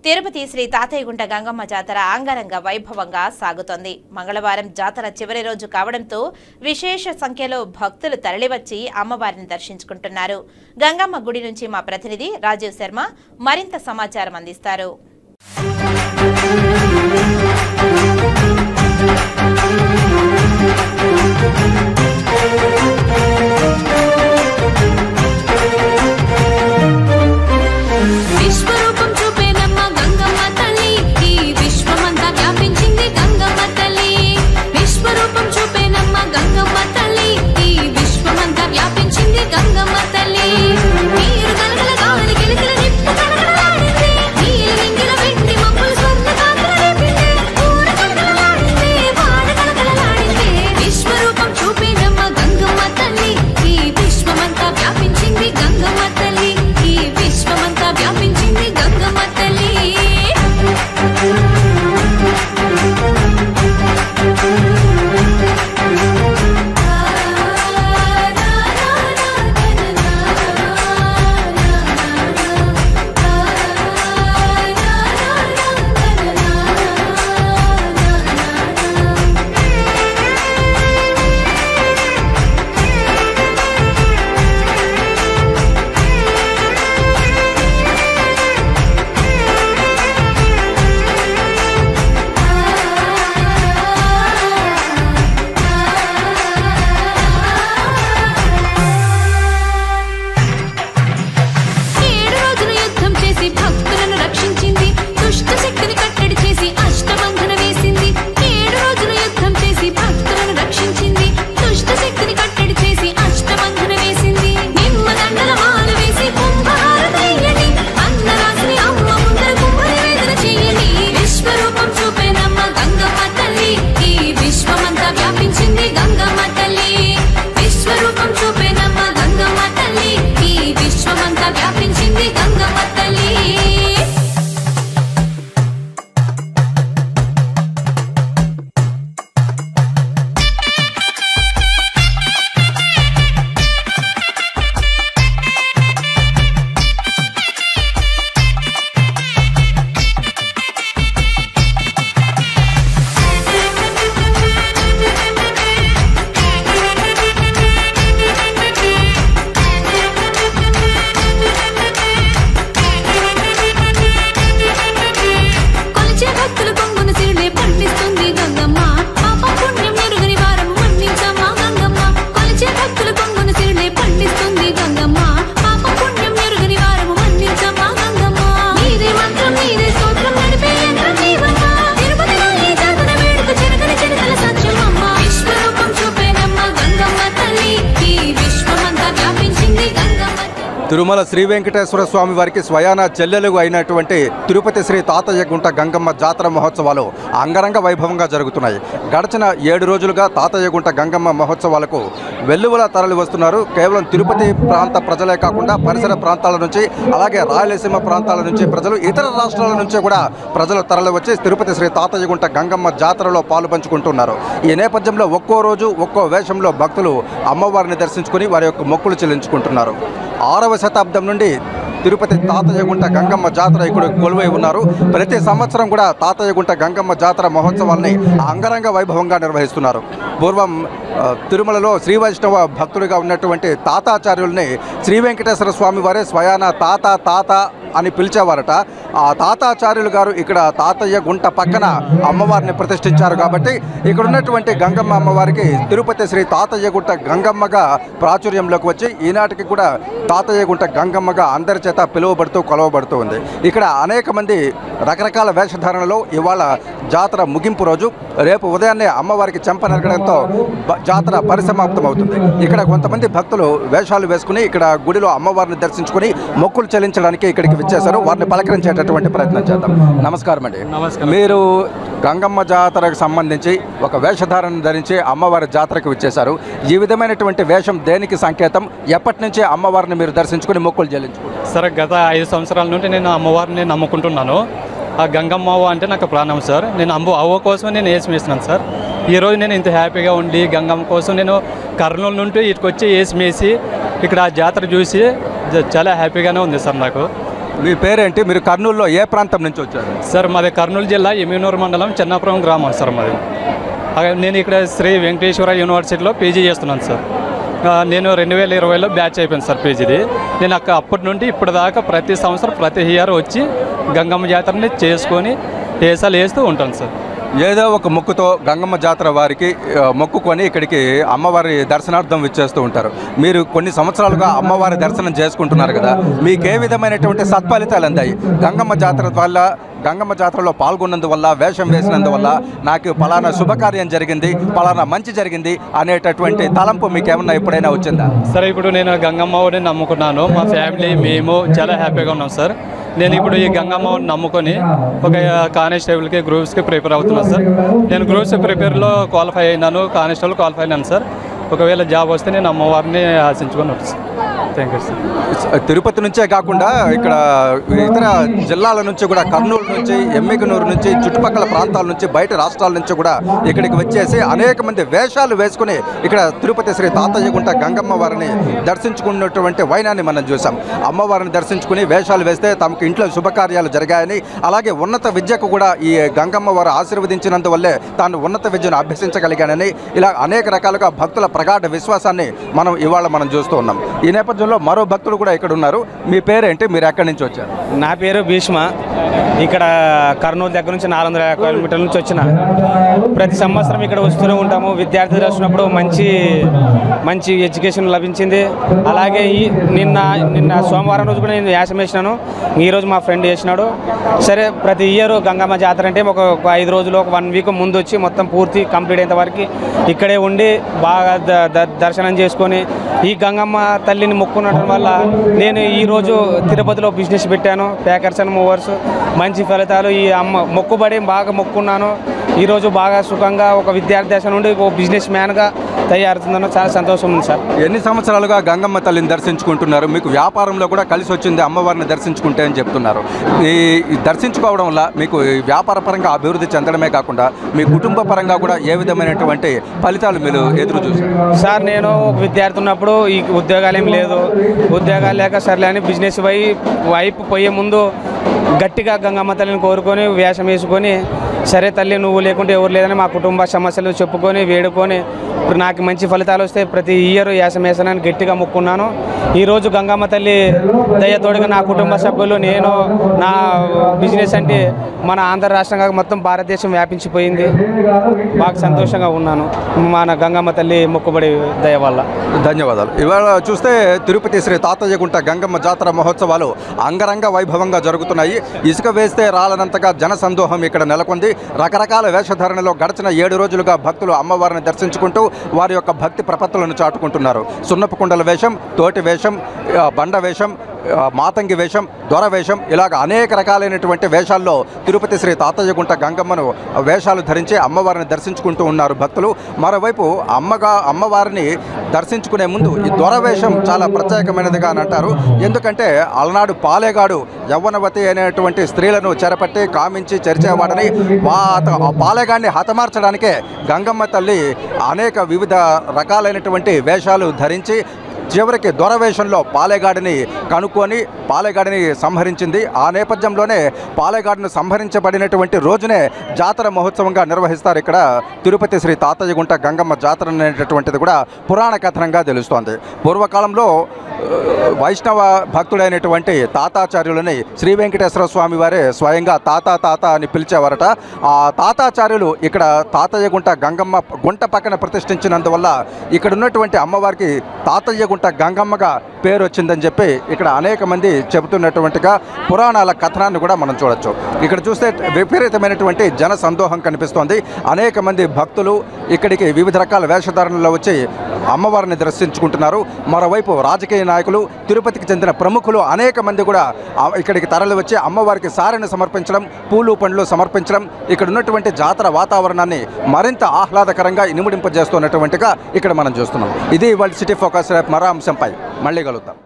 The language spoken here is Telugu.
తిరుపతి శ్రీ తాతయ్యగుంట గంగమ్మ జాతర అంగరంగ వైభవంగా సాగుతోంది. మంగళవారం జాతర చివరి రోజు కావడంతో విశేష సంఖ్యలో భక్తులు తరలివచ్చి అమ్మవారిని దర్శించుకుంటున్నారు. గంగమ్మ గుడి నుంచి మా ప్రతినిధి రాజీవ్ శర్మ మరింత సమాచారం అందిస్తారు. తిరుమల శ్రీ వెంకటేశ్వర స్వామి వారికి స్వయాన చెల్లెలు అయినటువంటి తిరుపతి శ్రీ తాతయ్యగుంట గంగమ్మ జాతర మహోత్సవాలు అంగరంగ వైభవంగా జరుగుతున్నాయి. గడిచిన 7 రోజులుగా తాతయ్యగుంట గంగమ్మ మహోత్సవాలకు వెల్లువల తరలి వస్తున్నారు. కేవలం తిరుపతి ప్రాంత ప్రజలే కాకుండా పరిసర ప్రాంతాల నుంచి, అలాగే రాయలసీమ ప్రాంతాల నుంచి ప్రజలు, ఇతర రాష్ట్రాల నుంచి కూడా ప్రజలు తరలి వచ్చి తిరుపతి శ్రీ తాతయ్యగుంట గంగమ్మ జాతరలో పాలు పంచుకుంటున్నారు. ఈ నేపథ్యంలో ఒక్కో రోజు ఒక్కో వేషంలో భక్తులు అమ్మవారిని దర్శించుకుని వారి యొక్క మొక్కులు చెల్లించుకుంటున్నారు. 6వ శతాబ్దం నుండి తిరుపతి తాతయ్యగుంట గంగమ్మ జాతర ఇక్కడ కొలువై ఉన్నారు. ప్రతి సంవత్సరం కూడా తాతయ్యగుంట గంగమ్మ జాతర మహోత్సవాల్ని అంగరంగ వైభవంగా నిర్వహిస్తున్నారు. పూర్వం తిరుమలలో శ్రీ వైష్ణవ భక్తుడిగా ఉన్నటువంటి తాతాచార్యుల్ని శ్రీ వెంకటేశ్వర స్వామి వారే స్వయాన తాత అని పిలిచేవారట. ఆ తాతాచార్యులు గారు ఇక్కడ తాతయ్యగుంట పక్కన అమ్మవారిని ప్రతిష్ఠించారు. కాబట్టి ఇక్కడ ఉన్నటువంటి గంగమ్మ అమ్మవారికి తిరుపతి శ్రీ తాతయ్యగుంట గంగమ్మగా ప్రాచుర్యంలోకి వచ్చి ఈనాటికి కూడా తాతయ్యగుంట గంగమ్మగా అందరి చేత పిలువబడుతూ కొలవబడుతూ ఉంది. ఇక్కడ అనేక మంది రకరకాల వేషధారణలో ఇవాళ జాతర ముగింపు రోజు. రేపు ఉదయాన్నే అమ్మవారికి చెంప నరకడంతో జాతర పరిసమాప్తం అవుతుంది. ఇక్కడ కొంతమంది భక్తులు వేషాలు వేసుకుని ఇక్కడ గుడిలో అమ్మవారిని దర్శించుకుని మొక్కులు చెల్లించడానికి ఇక్కడికి విచ్చేశారు. వారిని పలకరించేటటువంటి ప్రయత్నం చేద్దాం. నమస్కారం అండి. మీరు గంగమ్మ జాతరకు సంబంధించి ఒక వేషధారణ ధరించి అమ్మవారి జాతరకు విచ్చేశారు. ఈ విధమైనటువంటి వేషం దేనికి సంకేతం? ఎప్పటి నుంచి అమ్మవారిని మీరు దర్శించుకుని మొక్కులు చెల్లించుకుంటారు? సార్, గత 5 సంవత్సరాల నుండి నేను అమ్మవారిని నమ్ముకుంటున్నాను. ఆ గంగమ్మ అవ్వ అంటే నాకు ప్రాణం సార్. నేను అవ్వ కోసం నేను వేసిమేసినాను సార్. ఈరోజు నేను ఇంత హ్యాపీగా ఉండి గంగమ్మ కోసం నేను కర్నూలు నుండి ఇటుకొచ్చి వేసిమేసి ఇక్కడ ఆ జాతర చూసి చాలా హ్యాపీగానే ఉంది సార్ నాకు. మీ పేరేంటి? మీరు కర్నూలులో ఏ ప్రాంతం నుంచి వచ్చారు? సార్ మాది కర్నూలు జిల్లా ఎమ్మినూరు మండలం చెన్నాపురం గ్రామం సార్ మాది. నేను ఇక్కడ శ్రీ వెంకటేశ్వర యూనివర్సిటీలో పీజీ చేస్తున్నాను సార్. నేను 2020లో బ్యాచ్ అయిపోయింది సార్ పీజీది. నేను అప్పటి నుండి ఇప్పటిదాకా ప్రతి సంవత్సరం ప్రతి ఇయర్ వచ్చి గంగమ్మ జాతరని చేసుకొని వేసాలు వేస్తూ ఉంటాను సార్. ఏదో ఒక మొక్కుతో గంగమ్మ జాతర వారికి మొక్కుకొని ఇక్కడికి అమ్మవారి దర్శనార్థం విచ్చేస్తూ ఉంటారు. మీరు కొన్ని సంవత్సరాలుగా అమ్మవారి దర్శనం చేసుకుంటున్నారు కదా, మీకు ఏ విధమైనటువంటి సత్ఫలితాలు అందాయి? గంగమ్మ జాతర వల్ల, గంగమ్మ జాతరలో పాల్గొన్నందువల్ల, వేషం వేసినందువల్ల నాకు పలానా శుభకార్యం జరిగింది, పలానా మంచి జరిగింది అనేటటువంటి తలంపు మీకు ఏమన్నా ఎప్పుడైనా వచ్చిందా? సరే, ఇప్పుడు నేను గంగమ్మని నమ్ముకున్నాను. మా ఫ్యామిలీ మేము చాలా హ్యాపీగా ఉన్నాం సార్. నేను ఇప్పుడు ఈ గంగమ్మని నమ్ముకొని ఒక కానిస్టేబుల్కి గ్రూప్స్కి ప్రిపేర్ అవుతున్నాను సార్. నేను గ్రూప్స్ ప్రిపేర్లో క్వాలిఫై అయినాను, కానిస్టేబుల్ క్వాలిఫై అయినాను సార్. ఒకవేళ జాబ్ వస్తే నేను అమ్మవారిని ఆశించుకొని వస్తాను. Thank you sir. తిరుపతి నుంచే కాకుండా ఇక్కడ ఇతర జిల్లాల నుంచి కూడా, కర్నూలు నుంచి, ఎమ్మిగనూరు నుంచి, చుట్టుపక్కల ప్రాంతాల నుంచి, బయట రాష్ట్రాల నుంచి కూడా ఇక్కడికి వచ్చేసి అనేక మంది వేషాలు వేసుకుని ఇక్కడ తిరుపతి శ్రీ తాతయ్య గుంట గంగమ్మ వారిని దర్శించుకున్నటువంటి వైనాన్ని మనం చూసాం. అమ్మవారిని దర్శించుకుని వేషాలు వేస్తే తమకు ఇంట్లో శుభకార్యాలు జరిగాయని, అలాగే ఉన్నత విద్యకు కూడా ఈ గంగమ్మ వారు ఆశీర్వదించినందువల్లే తాను ఉన్నత విద్యను అభ్యసించగలిగానని, ఇలా అనేక రకాలుగా భక్తుల ప్రగాఢ విశ్వాసాన్ని మనం చూస్తూ ఉన్నాం. ఈ నేపథ్యంలో మరో భక్తులు కూడా ఇక్కడ ఉన్నారు. మీ పేరేంటి? మీరు ఎక్కడి నుంచి వచ్చారు? నా పేరు భీష్మ. ఇక్కడ కర్నూలు దగ్గర నుంచి 400 కిలోమీటర్ల నుంచి వచ్చిన. ప్రతి సంవత్సరం ఇక్కడ వస్తూనే ఉంటాము. విద్యార్థులు వచ్చినప్పుడు మంచి ఎడ్యుకేషన్ లభించింది. అలాగే నిన్న సోమవారం రోజు కూడా నేను యాసం వేసినాను. ఈరోజు మా ఫ్రెండ్ వేసినాడు. సరే, ప్రతి ఇయర్ గంగమ్మ జాతర అంటే ఒక 5 రోజులు, ఒక 1 వీక్ ముందు వచ్చి మొత్తం పూర్తి కంప్లీట్ అయ్యేంత వరకు ఇక్కడే ఉండి బాగా దర్శనం చేసుకొని ఈ గంగమ్మ తల్లిని మొక్కునడం వల్ల నేను ఈరోజు తిరుపతిలో బిజినెస్ పెట్టాను, ప్యాకర్స్ అండ్ మూవర్స్. మంచి ఫలితాలు. ఈ అమ్మ మొక్కుబడి బాగా మొక్కున్నాను. ఈరోజు బాగా సుఖంగా ఒక విద్యార్థి దశ నుండి ఒక బిజినెస్ మ్యాన్గా తయారవుతుందన్న చాలా సంతోషం ఉంది సార్. ఎన్ని సంవత్సరాలుగా గంగమ్మ తల్లిని దర్శించుకుంటున్నారు? మీకు వ్యాపారంలో కూడా కలిసి వచ్చింది అమ్మవారిని దర్శించుకుంటే అని చెప్తున్నారు. ఈ దర్శించుకోవడం వల్ల మీకు వ్యాపార పరంగా అభివృద్ధి చెందడమే కాకుండా మీ కుటుంబ పరంగా కూడా ఏ విధమైనటువంటి ఫలితాలు మీరు ఎదురు చూసారు? సార్, నేను ఒక విద్యార్థి ఉన్నప్పుడు ఈ ఉద్యోగాలు ఏం లేదు. ఉద్యోగాలు లేక సర్లే అని బిజినెస్ వైపు పోయే ముందు గట్టిగా గంగమ్మ తల్లిని కోరుకొని వేషం వేసుకొని, సరే తల్లి నువ్వు లేకుంటే ఎవరు లేదని మా కుటుంబ సమస్యలు చెప్పుకొని వేడుకొని ఇప్పుడు నాకు మంచి ఫలితాలు వస్తే ప్రతి ఇయర్ యాసం వేసానని గట్టిగా మొక్కున్నాను. ఈరోజు గంగమ్మ తల్లి దయతోడుగా నా కుటుంబ సభ్యులు, నేను, నా బిజినెస్ అంటే మన ఆంధ్ర రాష్ట్రంగా మొత్తం భారతదేశం వ్యాపించిపోయింది. బాగా సంతోషంగా ఉన్నాను మన గంగమ్మ తల్లి మొక్కుబడి దయ వల్ల. ధన్యవాదాలు. ఇవాళ చూస్తే తిరుపతి శ్రీ తాతయ్య గుంట గంగమ్మ జాతర మహోత్సవాలు అంగరంగ వైభవంగా జరుగుతున్నాయి. ఇసుక వేస్తే రాలనంతగా జన సందోహం ఇక్కడ నెలకొంది. రకరకాల వేషధారణలో గడిచిన 7 రోజులుగా భక్తులు అమ్మవారిని దర్శించుకుంటూ వారి యొక్క భక్తి ప్రపత్తులను చాటుకుంటున్నారు. సున్నపు కుండల వేషం, తోటి వేషం, బండ వేషం, మాతంగి వేషం, దొర వేషం, ఇలాగ అనేక రకాలైనటువంటి వేషాల్లో తిరుపతి శ్రీ తాతయ్య గుంట గంగమ్మను వేషాలు ధరించి అమ్మవారిని దర్శించుకుంటూ ఉన్నారు భక్తులు. మరోవైపు అమ్మవారిని దర్శించుకునే ముందు ఈ దొర వేషం చాలా ప్రత్యేకమైనదిగా అని అంటారు. ఎందుకంటే అలనాడు పాలేగాడు యవ్వనవతి అనేటువంటి స్త్రీలను చెరపట్టి కామించి చెరిచేవాడని, ఆ పాలేగాడిని హతమార్చడానికే గంగమ్మ తల్లి అనేక వివిధ రకాలైనటువంటి వేషాలు ధరించి చివరికి దొరవేషంలో పాలేగాడిని కనుక్కొని పాలేగాడిని సంహరించింది. ఆ నేపథ్యంలోనే పాలేగాడిని సంహరించబడినటువంటి రోజునే జాతర మహోత్సవంగా నిర్వహిస్తారు ఇక్కడ తిరుపతి శ్రీ తాతయ్య గుంట గంగమ్మ జాతర అనేటటువంటిది కూడా పురాణ కథనంగా తెలుస్తోంది. పూర్వకాలంలో వైష్ణవ భక్తుడైనటువంటి తాతాచార్యులని శ్రీ వెంకటేశ్వర స్వామి వారే స్వయంగా తాత అని పిలిచేవారట. ఆ తాతాచార్యులు ఇక్కడ తాతయ్య గుంట గంగమ్మ గుంట పక్కన ప్రతిష్ఠించినందువల్ల ఇక్కడ ఉన్నటువంటి అమ్మవారికి తాతయ్య గుంట గంగమ్మగా పేరు వచ్చిందని చెప్పి ఇక్కడ అనేక మంది చెబుతున్నటువంటిగా పురాణాల కథనాన్ని కూడా మనం చూడొచ్చు. ఇక్కడ చూస్తే విపరీతమైనటువంటి జన సందోహం కనిపిస్తోంది. అనేక మంది భక్తులు ఇక్కడికి వివిధ రకాల వేషధారణలో వచ్చి అమ్మవారిని దర్శించుకుంటున్నారు. మరోవైపు రాజకీయ నాయకులు, తిరుపతికి చెందిన ప్రముఖులు అనేక మంది కూడా ఇక్కడికి తరలి వచ్చి అమ్మవారికి సారెను సమర్పించడం, పూలు పండ్లు సమర్పించడం ఇక్కడ ఉన్నటువంటి జాతర వాతావరణాన్ని మరింత ఆహ్లాదకరంగా ఇనుముడింపజేస్తున్నటువంటిగా ఇక్కడ మనం చూస్తున్నాం. ఇది ఇవాళ సిటీ ఫోకస్. రేపు మరో అంశంపై మళ్ళీ కలుద్దాం.